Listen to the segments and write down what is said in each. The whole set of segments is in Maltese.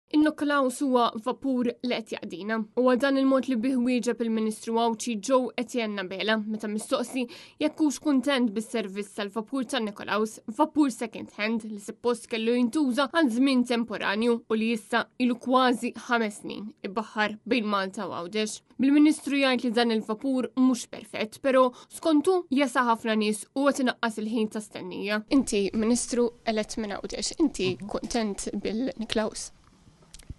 In-Nikolaus huwa vapur li qed jaqdina. Huwa dan il-mod li bih wieġeb il-Ministru Awċi Joe Etienne Bela meta mistoqsi jekk hux kuntent bis-servizz tal-vapur tan-Nikolaus, vapur second hand li suppost kellu jintuża għal żmien temporanju u li issa ilu kważi 5 snin ibbaħħar bejn Malta u Għawdex. Bil-Ministru jgħid li dan il-vapur mhux perfett, però skontu jesa' ħafna nies u qed inaqqas il-ħin ta' stennija. Inti Ministru elett minn Għawdex, inti kuntent bil-Niklaus?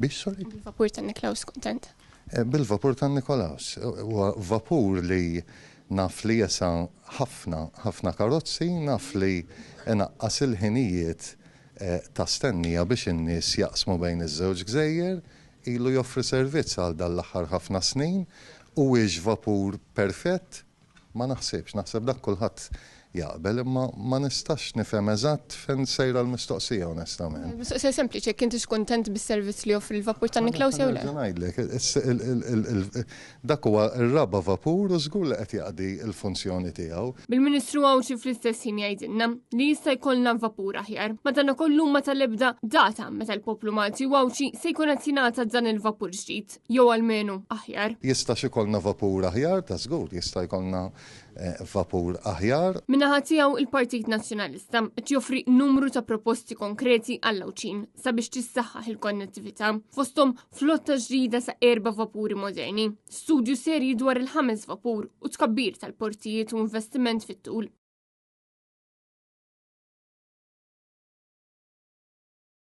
Biex, sorry? Bil-vapur tan-Niklaus kuntent? Bil-vapur tan-Nikolaus. Vapur li naf li jesa ħafna karozzi, naf li inaqqas il-ħinijiet ta' stennija biex in-nies jaqsmu bejn iż-żewġ gżejjer, ilu joffri servizz għal dal-aħħar ħafna snin u vapur perfett, ma naħseb dak kulħadd jaqbel, imma ma nistax nifhem eżatt fejn sejra l-mistoqsija onestament. Mistoqsija sempliċi, kintix kuntent bis-servizz li joffri l-vapur tan-Niklaus jew le? Ngħidlek, dak huwa r-raba vapur u żgur li qed jaqdi l-funzjoni tiegħu. Bil-Ministru Awċi fl-istess ħin jgħidilna li jista' jkollna vapur aħjar. Madankollu ma tal-ebda data meta l-poplu Malti u Awċi se jkun qed jingħata dan il-vapur ġdid jew almenu aħjar. Jista' ikollna vapur aħjar, ta' żgur, jista' jkollna vapur aħjar. Min-naħa tiegħu il-Partit Nazzjonalista qed joffri numru ta' proposti konkreti għall-Awċin sabiex tissaħħaħ il-konnettività. Fosthom flotta ġdida sa' 4 vapuri moderni, studju serji dwar il-5 vapur u tkabbir tal-portijiet u investiment fit-tul.